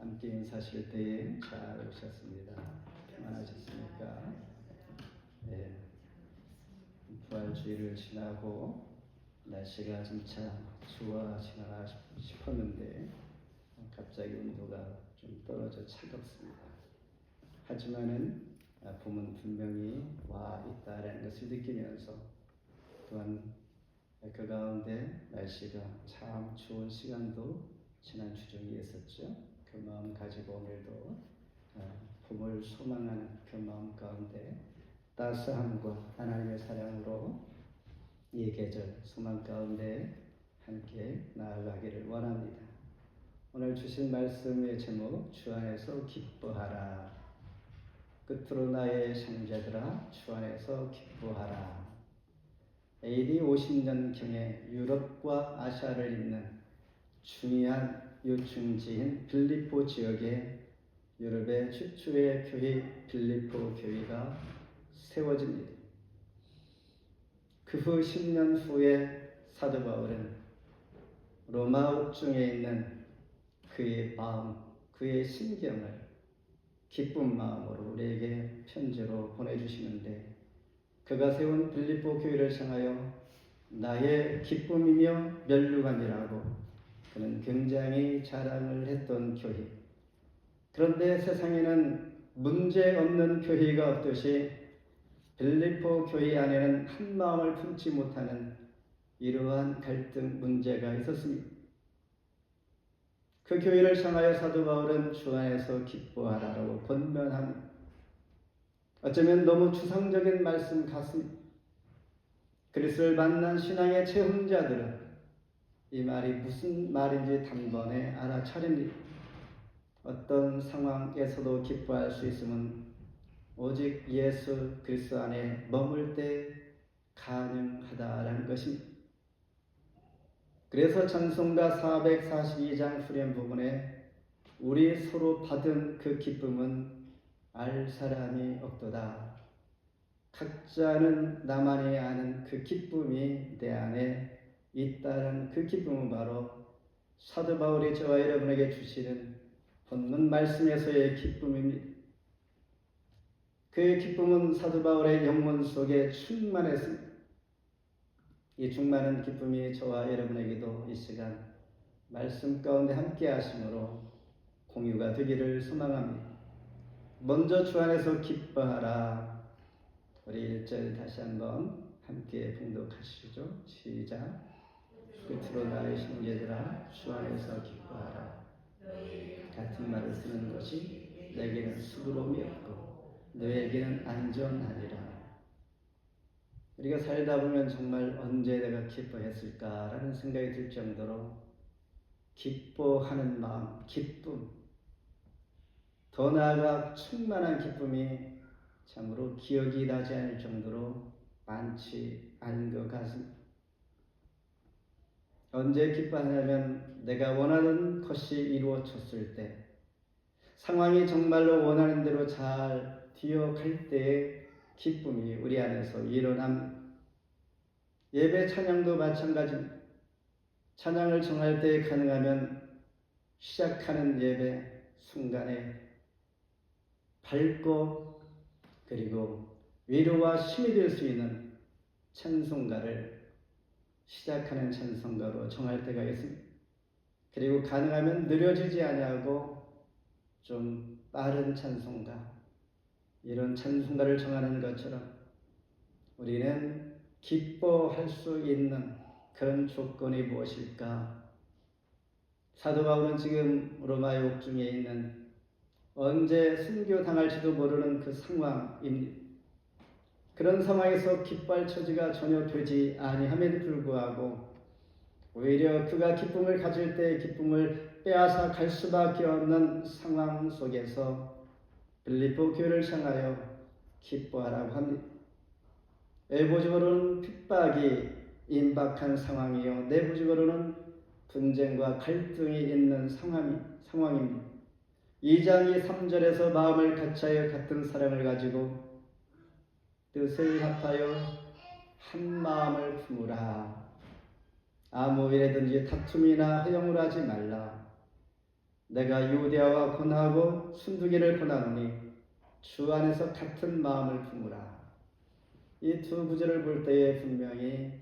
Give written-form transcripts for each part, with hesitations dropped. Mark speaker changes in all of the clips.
Speaker 1: 함께 인사하실 때에 잘 오셨습니다. 평안하셨습니까? 네. 부활주의를 지나고 날씨가 점차 추워지나 싶었는데 갑자기 온도가 좀 떨어져 차갑습니다. 하지만은 봄은 분명히 와 있다라는 것을 느끼면서 또한 그 가운데 날씨가 참 추운 시간도 지난 주 중에 있었죠. 그 마음 가지고 오늘도 봄을 소망하는 그 마음 가운데 따스함과 하나님의 사랑으로 이 계절 소망 가운데 함께 나아가기를 원합니다. 오늘 주신 말씀의 제목, 주 안에서 기뻐하라. 끝으로 나의 형제들아, 주 안에서 기뻐하라. AD 50년경에 유럽과 아시아를 잇는 중요한 요충지인 빌립보 지역에 유럽의 최초의 교회 빌립보 교회가 세워집니다. 그 후 10년 후에 사도 바울은 로마 옥중에 있는 그의 마음, 그의 심경을 기쁜 마음으로 우리에게 편지로 보내주시는데 그가 세운 빌립보 교회를 향하여 나의 기쁨이며 면류관이라고 그는 굉장히 자랑을 했던 교회. 그런데 세상에는 문제 없는 교회가 없듯이 빌립보 교회 안에는 한 마음을 품지 못하는 이러한 갈등 문제가 있었습니다. 그 교회를 향하여 사도 바울은 주 안에서 기뻐하라고 권면합니다. 어쩌면 너무 추상적인 말씀 같습니다. 그리스도를 만난 신앙의 체험자들은 이 말이 무슨 말인지 단번에 알아차립니다. 어떤 상황에서도 기뻐할 수 있음은 오직 예수 그리스도 안에 머물 때 가능하다라는 것입니다. 그래서 찬송가 442장 후렴 부분에 우리 서로 받은 그 기쁨은 알 사람이 없도다. 각자는 나만이 아는 그 기쁨이 내 안에 있다는 그 기쁨은 바로 사도 바울이 저와 여러분에게 주시는 본문 말씀에서의 기쁨입니다. 그의 기쁨은 사도 바울의 영혼 속에 충만했습니다. 이 충만한 기쁨이 저와 여러분에게도 이 시간 말씀 가운데 함께 하심으로 공유가 되기를 소망합니다. 먼저 주 안에서 기뻐하라. 우리 1절 다시 한번 함께 봉독하시죠. 시작. 끝으로 나의 형제들아, 주 안에서 기뻐하라. 같은 말을 쓰는 것이 내게는 수고로움이 없고 너에게는 안전하니라. 우리가 살다 보면 정말 언제 내가 기뻐했을까라는 생각이 들 정도로 기뻐하는 마음, 기쁨, 더 나아가 충만한 기쁨이 참으로 기억이 나지 않을 정도로 많지 않은 것 같습니다. 언제 기뻐하냐면 내가 원하는 것이 이루어졌을 때, 상황이 정말로 원하는 대로 잘 되어갈 때의 기쁨이 우리 안에서 일어납니다. 예배 찬양도 마찬가지입니다. 찬양을 정할 때 가능하면 시작하는 예배 순간에 밝고 그리고 위로와 힘이 될 수 있는 찬송가를 시작하는 찬송가로 정할 때가 있습니다. 그리고 가능하면 느려지지 아니하고 좀 빠른 찬송가, 이런 찬송가를 정하는 것처럼 우리는 기뻐할 수 있는 그런 조건이 무엇일까? 사도 바울은 지금 로마 옥중에 있는 언제 순교당할지도 모르는 그 상황입니다. 그런 상황에서 기뻐할 처지가 전혀 되지 아니함에도 불구하고 오히려 그가 기쁨을 가질 때 기쁨을 빼앗아 갈 수밖에 없는 상황 속에서 빌립보 교회를 향하여 기뻐하라고 합니다. 외부적으로는 핍박이 임박한 상황이요, 내부적으로는 분쟁과 갈등이 있는 상황입니다. 2장 3절에서 마음을 같이하여 같은 사랑을 가지고 뜻을 합하여 한 마음을 품으라. 아무 일에든지 다툼이나 허용을 하지 말라. 내가 유대아와 권하고 순두개를 권하노니 주 안에서 같은 마음을 품으라. 이 두 구절을 볼 때에 분명히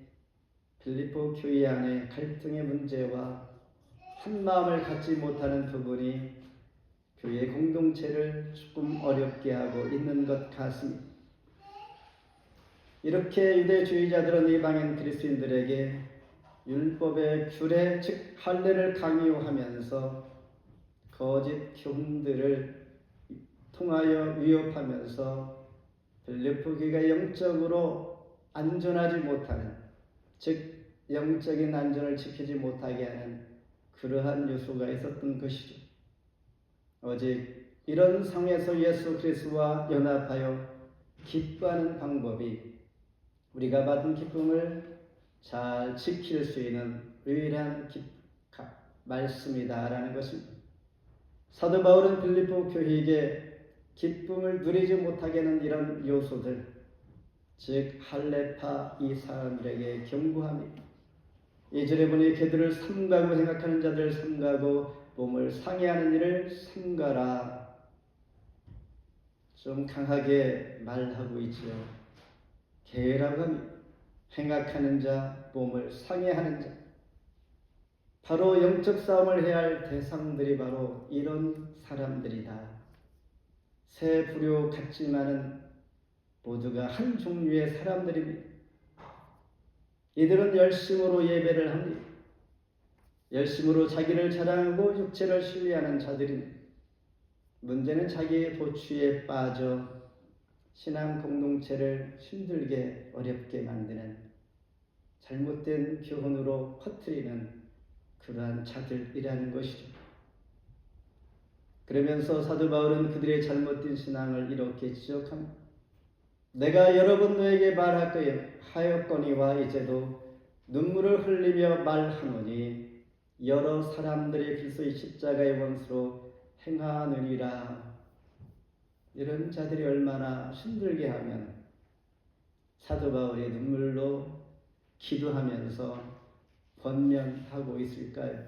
Speaker 1: 빌립보 교회 안에 갈등의 문제와 한 마음을 갖지 못하는 부분이 교회 공동체를 조금 어렵게 하고 있는 것 같습니다. 이렇게 유대주의자들은 이방인 그리스도인들에게 율법의 규례 즉 할례를 강요하면서 거짓 교훈들을 통하여 위협하면서 빌립보 교회가 영적으로 안전하지 못하는 즉 영적인 안전을 지키지 못하게 하는 그러한 요소가 있었던 것이죠. 오직 이런 상황에서 예수 그리스도와 연합하여 기뻐하는 방법이 우리가 받은 기쁨을 잘 지킬 수 있는 유일한 말씀이다라는 것입니다. 사도 바울은 빌립보 교회에게 기쁨을 누리지 못하게 하는 이런 요소들, 즉 할례파 이 사람들에게 경고합니다. 2절에 보니 그들을 삼가고 행악하는 자들을 삼가고 몸을 상해하는 일을 삼가라. 좀 강하게 말하고 있지요. 개라고 합니다. 행악하는 자, 몸을 상해하는 자. 바로 영적 싸움을 해야 할 대상들이 바로 이런 사람들이다. 새 부류 같지만은 모두가 한 종류의 사람들입니다. 이들은 열심으로 예배를 합니다. 열심으로 자기를 자랑하고 육체를 신뢰하는 자들입니다. 문제는 자기의 도취에 빠져 신앙 공동체를 힘들게 어렵게 만드는 잘못된 교훈으로 퍼뜨리는 그러한 자들이라는 것이죠. 그러면서 사도 바울은 그들의 잘못된 신앙을 이렇게 지적합니다. 내가 여러 번 너에게 말하였거니와 이제도 눈물을 흘리며 말하노니 여러 사람들이 그리스도의 십자가의 원수로 행하느니라. 이런 자들이 얼마나 힘들게 하면 사도 바울이 눈물로 기도하면서 번면하고 있을까요?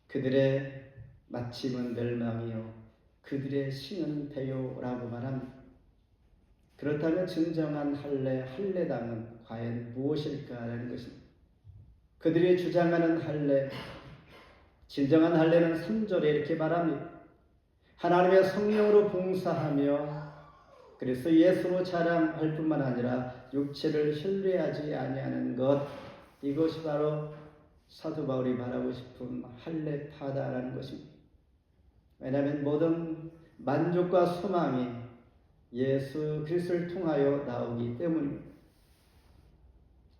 Speaker 1: 그들의 마침은 멸망이요 그들의 신은 배요라고 말합니다. 그렇다면 진정한 할례당은 과연 무엇일까라는 것입니다. 그들이 주장하는 할례, 진정한 할례는 3절에 이렇게 말합니다. 하나님의 성령으로 봉사하며 그래서 예수로 자랑할 뿐만 아니라 육체를 신뢰하지 아니하는 것, 이것이 바로 사도 바울이 말하고 싶은 할례파다라는 것입니다. 왜냐하면 모든 만족과 소망이 예수 그리스도를 통하여 나오기 때문입니다.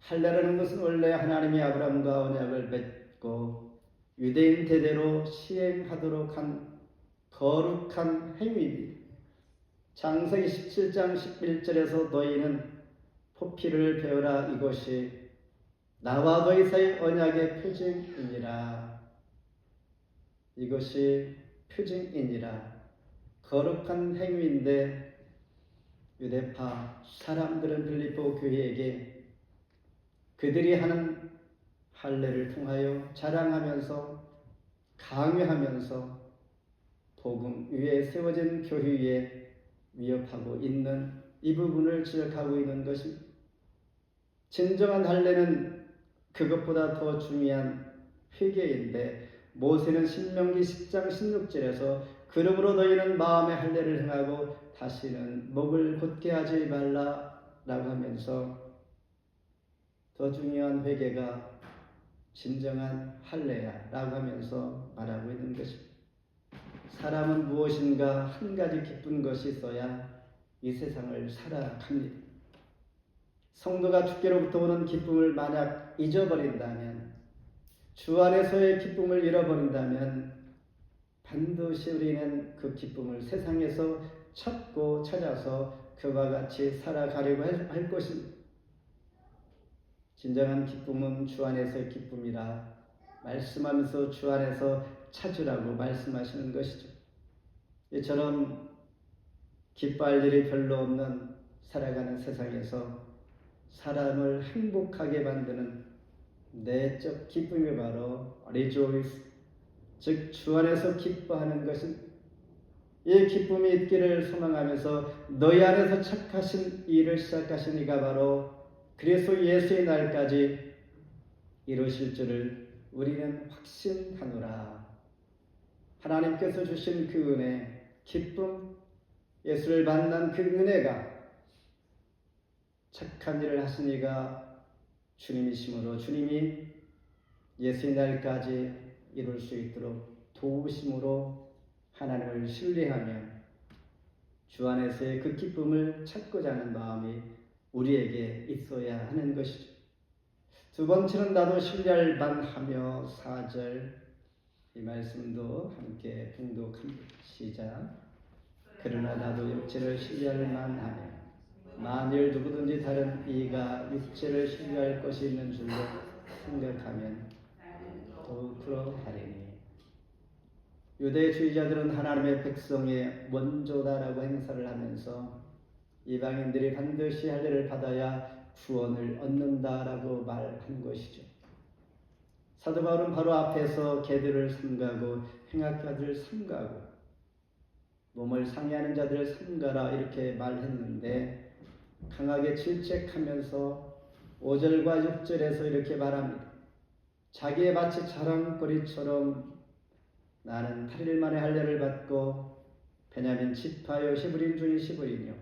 Speaker 1: 할례라는 것은 원래 하나님이 아브라함과 언약을 맺고 유대인 대대로 시행하도록 한 거룩한 행위입니다. 창세기 17장 11절에서 너희는 포피를 배우라 이것이 나와 너희 사이 언약의 표징이니라. 이것이 표징이니라. 거룩한 행위인데 유대파 사람들은 빌립보 교회에게 그들이 하는 할례를 통하여 자랑하면서 강요하면서 복음 위에 세워진 교회에 위협하고 있는 이 부분을 지적하고 있는 것입니다. 진정한 할례는 그것보다 더 중요한 회개인데 모세는 신명기 10장 16절에서 그러므로 너희는 마음의 할례를 행하고 다시는 목을 곧게 하지 말라라고 하면서 더 중요한 회개가 진정한 할례야라고 하면서 말하고 있는 것입니다. 사람은 무엇인가 한 가지 기쁜 것이 있어야 이 세상을 살아갑니다. 성도가 주께로부터 오는 기쁨을 만약 잊어버린다면, 주 안에서의 기쁨을 잃어버린다면 반드시 우리는 그 기쁨을 세상에서 찾고 찾아서 그와 같이 살아가려고 할 것입니다. 진정한 기쁨은 주 안에서의 기쁨이라 말씀하면서 주 안에서 찾으라고 말씀하시는 것이죠. 이처럼 기뻐할 일이 별로 없는 살아가는 세상에서 사람을 행복하게 만드는 내적 기쁨이 바로 rejoice, 즉 주 안에서 기뻐하는 것은 이 기쁨이 있기를 소망하면서 너희 안에서 착하신 일을 시작하신 이가 바로 그리스도 예수의 날까지 이루실 줄을 우리는 확신하노라. 하나님께서 주신 그 은혜, 기쁨, 예수를 만난 그 은혜가 착한 일을 하신 이가 주님이시므로 주님이 예수의 날까지 이룰 수 있도록 도우심으로 하나님을 신뢰하며 주 안에서의 그 기쁨을 찾고자 하는 마음이 우리에게 있어야 하는 것이죠. 두 번째는 나도 신뢰할 만하며 4절 이 말씀도 함께 봉독합니다. 시작. 그러나 나도 육체를 신뢰할 만하며 만일 누구든지 다른 이가 육체를 신뢰할 것이 있는 줄로 생각하면 더욱 그러하리니. 유대주의자들은 하나님의 백성의 원조다라고 행사를 하면서 이방인들이 반드시 할례를 받아야 구원을 얻는다라고 말한 것이죠. 사도 바울은 바로 앞에서 개들을 삼가고 행악자들을 삼가고 몸을 상해하는 자들을 삼가라 이렇게 말했는데 강하게 질책하면서 5절과 6절에서 이렇게 말합니다. 자기의 마치 자랑거리처럼 나는 8일 만에 할례를 받고 베냐민 지파요 시브린 중에 시브린이요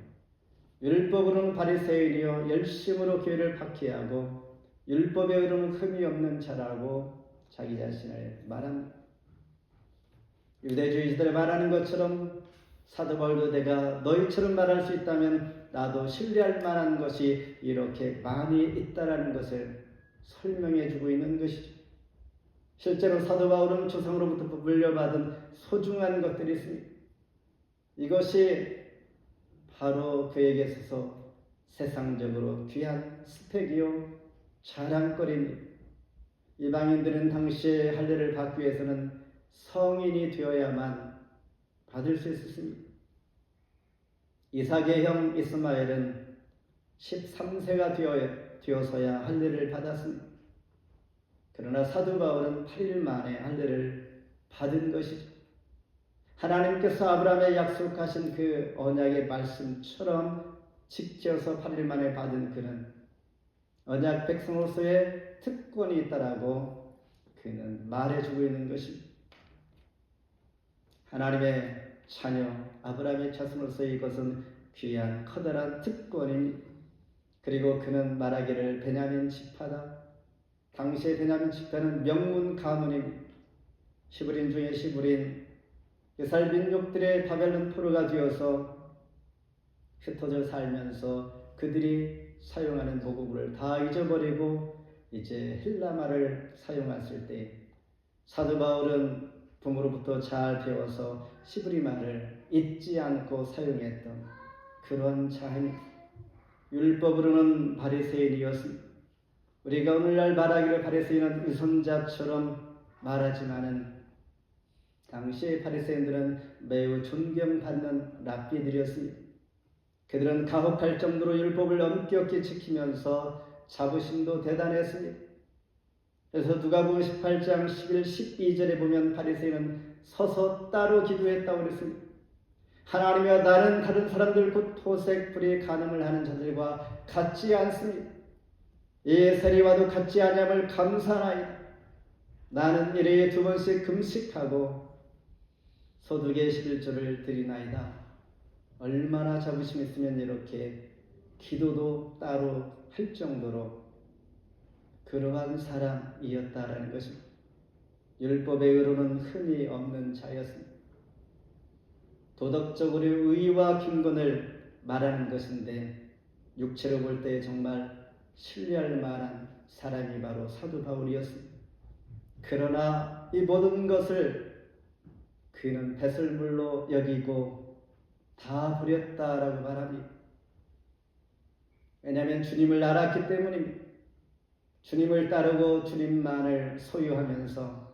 Speaker 1: 율법으로는 바리새인이요 열심으로 교회를 박해하고 율법에 의로는 흠이 없는 자라고 자기 자신을 말합니다. 유대주의자들 말하는 것처럼 사도 바울도 내가 너희처럼 말할 수 있다면 나도 신뢰할 만한 것이 이렇게 많이 있다라는 것을 설명해 주고 있는 것이죠. 실제로 사도 바울은 조상으로부터 물려받은 소중한 것들이 있습니다. 이것이 바로 그에게 있어서 세상적으로 귀한 스펙이요 자랑거리입니다. 이방인들은 당시에 할례를 받기 위해서는 성인이 되어야만 받을 수 있었습니다. 이삭의 형 이스마엘은 13세가 되어서야 할례를 받았습니다. 그러나 사도 바울은 8일 만에 할례를 받은 것이죠. 하나님께서 아브라함에 약속하신 그 언약의 말씀처럼 지켜서 8일 만에 받은 그는 언약 백성으로서의 특권이 있다라고 그는 말해주고 있는 것입니다. 하나님의 자녀 아브라함의 자손으로서 이것은 귀한 커다란 특권입니다. 그리고 그는 말하기를 베냐민 지파다. 당시의 베냐민 지파는 명문 가문입니다. 시브린 중에 시브린 이스라엘 민족들의 바벨론 포로가 되어서 흩어져 살면서 그들이 사용하는 모국어를 다 잊어버리고 이제 헬라말을 사용했을 때 사도 바울은 부모로부터 잘 배워서 시브리말을 잊지 않고 사용했던 그런 자입니다. 율법으로는 바리새인이었습니다. 우리가 오늘날 말하기를 바리새인은 유선자처럼 말하지만은 당시의 바리새인들은 매우 존경받는 랍비들이었습니다. 그들은 가혹할 정도로 율법을 엄격히 지키면서 자부심도 대단했습니다. 그래서 누가복음 18장 11, 12절에 보면 바리새인은 서서 따로 기도했다고 그랬습니다. 하나님이여 나는 다른 사람들 곧 토색, 불의 간음을 하는 자들과 같지 않습니다. 이 세리와도 같지 아니함을 감사하나이다. 나는 일회에 2번씩 금식하고 소득의 11조를 드리나이다. 얼마나 자부심 있으면 이렇게 기도도 따로 할 정도로 그러한 사람이었다라는 것입니다. 율법의 의로는 흠이 없는 자였습니다. 도덕적으로 의와 경건을 말하는 것인데 육체로 볼 때 정말 신뢰할 만한 사람이 바로 사도 바울이었습니다. 그러나 이 모든 것을 그는 배설물로 여기고 다 버렸다라고 말합니다. 왜냐하면 주님을 알았기 때문입니다. 주님을 따르고 주님만을 소유하면서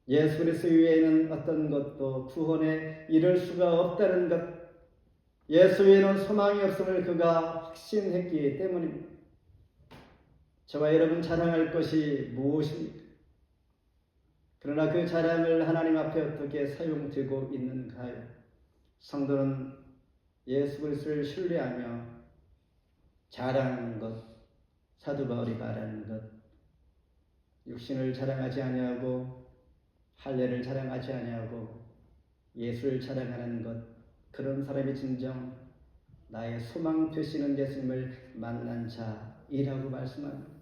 Speaker 1: 예수 그리스도 외에는 어떤 것도 구원에 이를 수가 없다는 것, 예수 외에는 소망이 없음을 그가 확신했기 때문입니다. 저와 여러분 자랑할 것이 무엇입니까? 그러나 그 자랑을 하나님 앞에 어떻게 사용되고 있는가요? 성도는 예수 그리스도를 신뢰하며 자랑하는 것, 사도 바울이 말하는 것, 육신을 자랑하지 아니하고 할례를 자랑하지 아니하고 예수를 자랑하는 것, 그런 사람이 진정 나의 소망 되시는 예수님을 만난 자이라고 말씀합니다.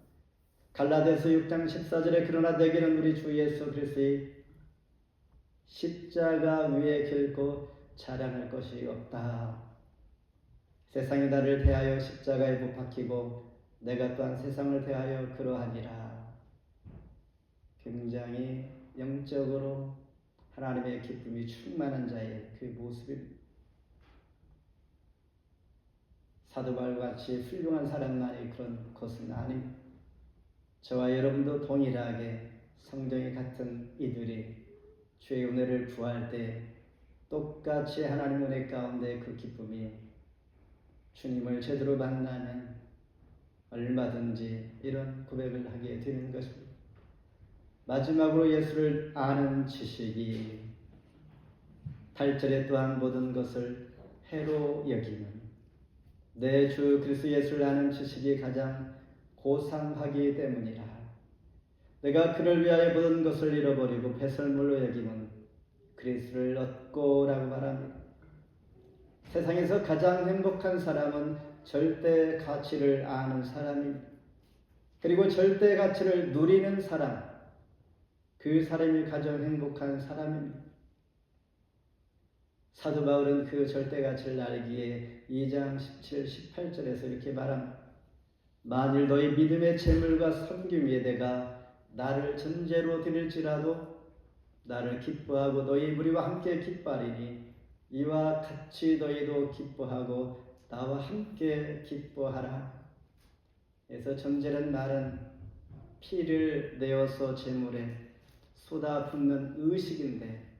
Speaker 1: 갈라디아서 6장 14절에 그러나 내게는 우리 주 예수 그리스도의 십자가 위에 결코 자랑할 것이 없다. 세상이 나를 대하여 십자가에 못 박히고 내가 또한 세상을 대하여 그러하니라. 굉장히 영적으로 하나님의 기쁨이 충만한 자의 그 모습입니다. 사도 바울과 같이 훌륭한 사람만이 그런 것은 아닙니다. 저와 여러분도 동일하게 성정이 같은 이들이 주의 은혜를 구할 때 똑같이 하나님 은혜 가운데 그 기쁨이 주님을 제대로 만나면 얼마든지 이런 고백을 하게 되는 것입니다. 마지막으로 예수를 아는 지식이 8절에 또한 모든 것을 해로 여기는 내 주 그리스도 예수를 아는 지식이 가장 고상하기 때문이라. 내가 그를 위하여 모든 것을 잃어버리고 배설물로 여기면 그리스도를 얻고라고 말합니다. 세상에서 가장 행복한 사람은 절대 가치를 아는 사람입니다. 그리고 절대 가치를 누리는 사람, 그 사람이 가장 행복한 사람입니다. 사도 바울은 그 절대 가치를 알기에 2장 17, 18절에서 이렇게 말합니다. 만일 너희 믿음의 재물과 섬김 위에 내가 나를 전제로 드릴지라도 나를 기뻐하고 너희 무리와 함께 기뻐하리니 이와 같이 너희도 기뻐하고 나와 함께 기뻐하라. 그래서 전제란 말은 피를 내어서 제물에 쏟아붓는 의식인데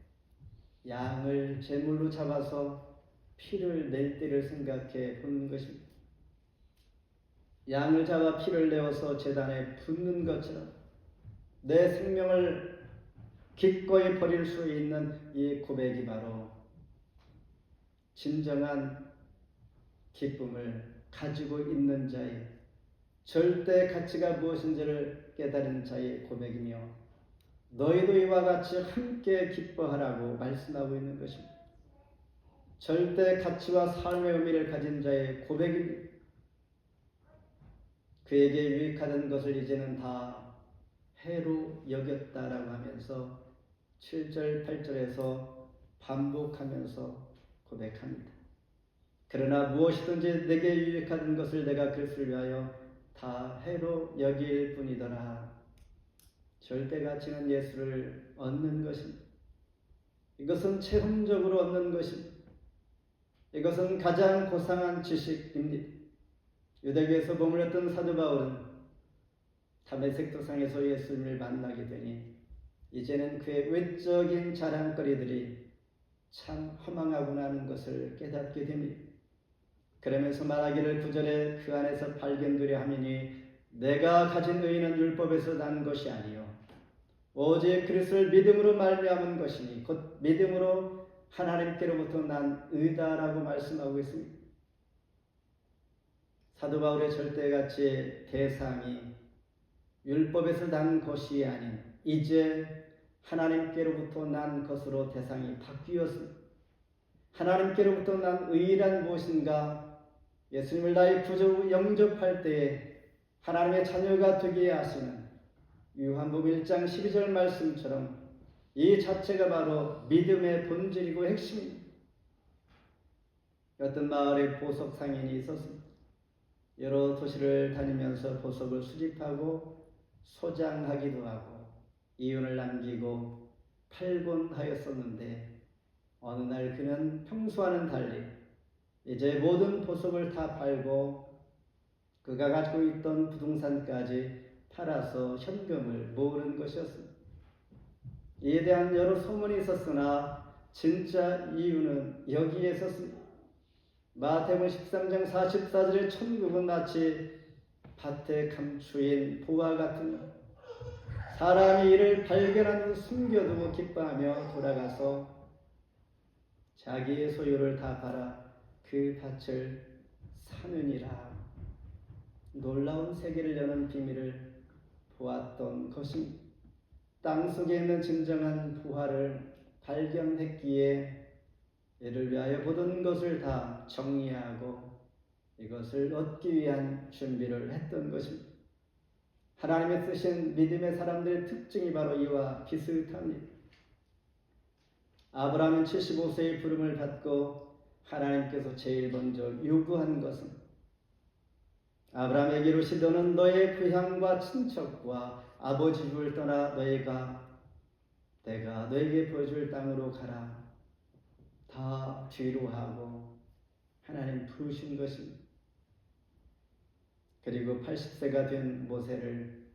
Speaker 1: 양을 제물로 잡아서 피를 낼 때를 생각해 보는 것입니다. 양을 잡아 피를 내어서 제단에 붓는 것처럼 내 생명을 기꺼이 버릴 수 있는 이 고백이 바로 진정한 기쁨을 가지고 있는 자의 절대 가치가 무엇인지를 깨달은 자의 고백이며 너희도 이와 같이 함께 기뻐하라고 말씀하고 있는 것입니다. 절대 가치와 삶의 의미를 가진 자의 고백입니다. 그에게 유익하던 것을 이제는 다 해로 여겼다라고 하면서 7절, 8절에서 반복하면서 고백합니다. 그러나 무엇이든지 내게 유익하던 것을 내가 그리스도를 위하여 다 해로 여길 뿐이더라. 절대 가치는 예수를 얻는 것입니다. 이것은 체험적으로 얻는 것입니다. 이것은 가장 고상한 지식입니다. 유대교에서 머물렀던 사도 바울은 다메섹 도상에서 예수님을 만나게 되니 이제는 그의 외적인 자랑거리들이 참 허망하구나 하는 것을 깨닫게 됩니다. 그러면서 말하기를 9절에 그 안에서 발견되려 함이니 내가 가진 의는 율법에서 난 것이 아니요 오직 그리스도를 믿음으로 말미암은 것이니 곧 믿음으로 하나님께로부터 난 의다라고 말씀하고 있습니다. 사도 바울의 절대가치의 대상이 율법에서 난 것이 아닌 이제 하나님께로부터 난 것으로 대상이 바뀌었습니다. 하나님께로부터 난 의란 무엇인가? 예수님을 나의 구주로 영접할 때에 하나님의 자녀가 되게 하시는 요한복음 1장 12절 말씀처럼 이 자체가 바로 믿음의 본질이고 핵심입니다. 어떤 마을에 보석 상인이 있었습니다. 여러 도시를 다니면서 보석을 수집하고 소장하기도 하고 이윤을 남기고 팔곤 하였었는데 어느 날 그는 평소와는 달리 이제 모든 보석을 다 팔고 그가 가지고 있던 부동산까지 팔아서 현금을 모으는 것이었습니다. 이에 대한 여러 소문이 있었으나 진짜 이유는 여기에 있었습니다. 마태복음 13장 44절에 천국은 마치 밭에 감추인 보화 같은 사람이 이를 발견한 후 숨겨두고 기뻐하며 돌아가서 자기의 소유를 다 팔아 그 밭을 사느니라. 놀라운 세계를 여는 비밀을 보았던 것입니다. 땅속에 있는 진정한 부활을 발견했기에 이를 위하여 모든 것을 다 정리하고 이것을 얻기 위한 준비를 했던 것입니다. 하나님의 쓰신 믿음의 사람들의 특징이 바로 이와 비슷합니다. 아브라함은 75세의 부름을 받고 하나님께서 제일 먼저 요구한 것은 아브라함에게 이르시더는 너의 고향과 친척과 아버지 집을 떠나 내가 너에게 보여줄 땅으로 가라. 다 뒤로 하고 하나님 부르신 것입니다. 그리고 80세가 된 모세를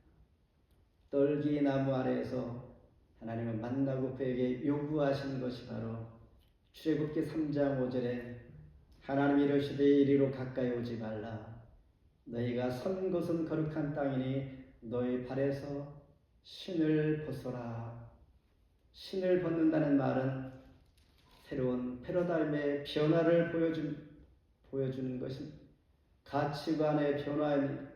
Speaker 1: 떨기 나무 아래에서 하나님은 만나고 그에게 요구하신 것이 바로 출애굽기 3장 5절에 하나님이 이르시되 이리로 가까이 오지 말라. 너희가 선 곳은 거룩한 땅이니 너희 발에서 신을 벗어라. 신을 벗는다는 말은 새로운 패러다임의 변화를 보여주는 것입니다. 가치관의 변화입니다.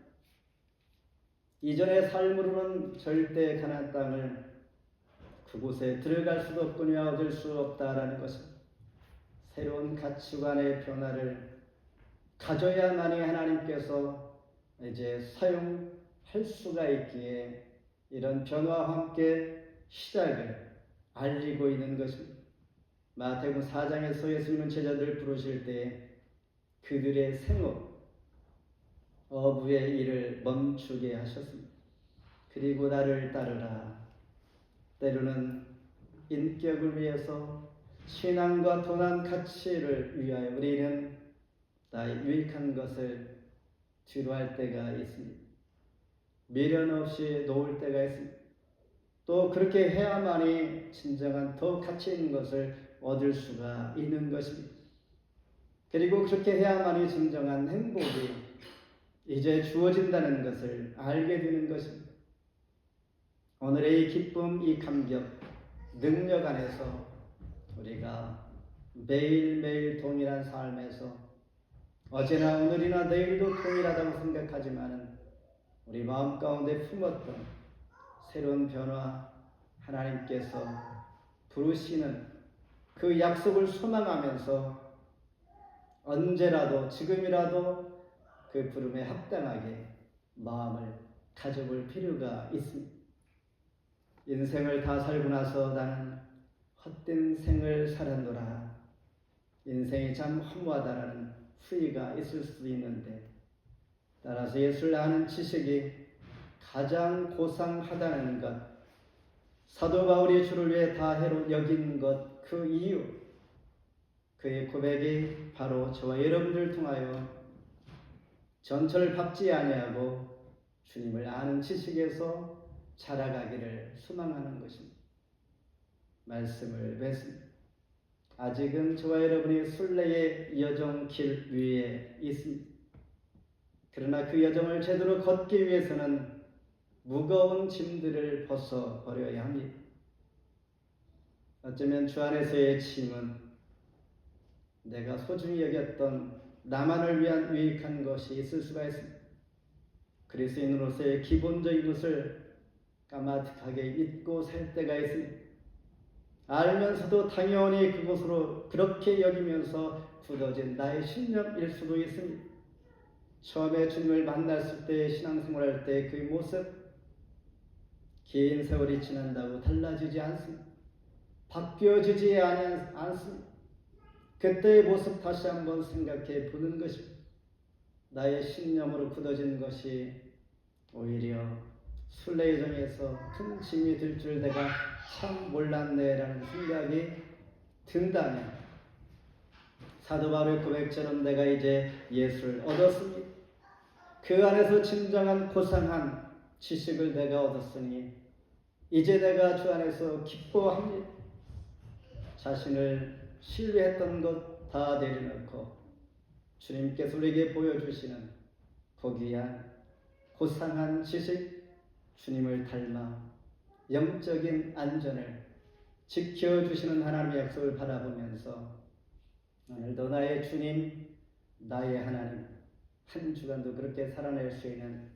Speaker 1: 이전의 삶으로는 절대 가나안 땅을 그곳에 들어갈 수도 없거니와 얻을 수 없다라는 것은 새로운 가치관의 변화를 가져야만이 하나님께서 이제 사용할 수가 있기에 이런 변화와 함께 시작을 알리고 있는 것입니다. 마태복음 4장에서 예수님은 제자들을 부르실 때 그들의 생업, 어부의 일을 멈추게 하셨습니다. 그리고 나를 따르라. 때로는 인격을 위해서 신앙과 도난 가치를 위하여 우리는 나의 유익한 것을 뒤로 할 때가 있습니다. 미련 없이 놓을 때가 있습니다. 또 그렇게 해야만이 진정한 더 가치 있는 것을 얻을 수가 있는 것입니다. 그리고 그렇게 해야만이 진정한 행복이 이제 주어진다는 것을 알게 되는 것입니다. 오늘의 이 기쁨, 이 감격, 능력 안에서 우리가 매일매일 동일한 삶에서 어제나 오늘이나 내일도 동일하다고 생각하지만 우리 마음 가운데 품었던 새로운 변화, 하나님께서 부르시는 그 약속을 소망하면서 언제라도 지금이라도 그 부름에 합당하게 마음을 가져볼 필요가 있습니다. 인생을 다 살고 나서 나는 헛된 생을 살았노라. 인생이 참 허무하다라는 후회가 있을 수도 있는데 따라서 예수를 아는 지식이 가장 고상하다는 것, 사도 바울이 주를 위해 다 해로 여긴 것, 그 이유, 그의 고백이 바로 저와 여러분들을 통하여 전철을 밟지 아니하고 주님을 아는 지식에서 자라가기를 소망하는 것입니다. 말씀을 맺습니다. 아직은 저와 여러분이 순례의 여정 길 위에 있습니다. 그러나 그 여정을 제대로 걷기 위해서는 무거운 짐들을 벗어버려야 합니다. 어쩌면 주 안에서의 짐은 내가 소중히 여겼던 나만을 위한 유익한 것이 있을 수가 있습니다. 그리스도인으로서의 기본적인 것을 까마득하게 잊고 살 때가 있습니다. 알면서도 당연히 그것으로 그렇게 여기면서 굳어진 나의 신념일 수도 있습니다. 처음에 주님을 만났을 때 신앙생활할 때 그 모습 긴 세월이 지난다고 달라지지 않습니다. 바뀌어지지 않습니다. 그때의 모습 다시 한번 생각해 보는 것입니다. 나의 신념으로 굳어진 것이 오히려 순례여정에서 큰 짐이 될 줄 내가 참 몰랐네라는 생각이 든다면 사도 바울의 고백처럼 내가 이제 예수를 얻었습니다. 그 안에서 진정한 고상한 지식을 내가 얻었으니 이제 내가 주 안에서 기뻐합니다. 자신을 신뢰했던 것 다 내려놓고 주님께서 우리에게 보여주시는 고귀한 고상한 지식, 주님을 닮아 영적인 안전을 지켜주시는 하나님의 약속을 바라보면서 오늘도 나의 주님, 나의 하나님, 한 주간도 그렇게 살아낼 수 있는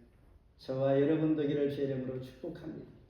Speaker 1: 저와 여러분 되기를 주의 이름으로 축복합니다.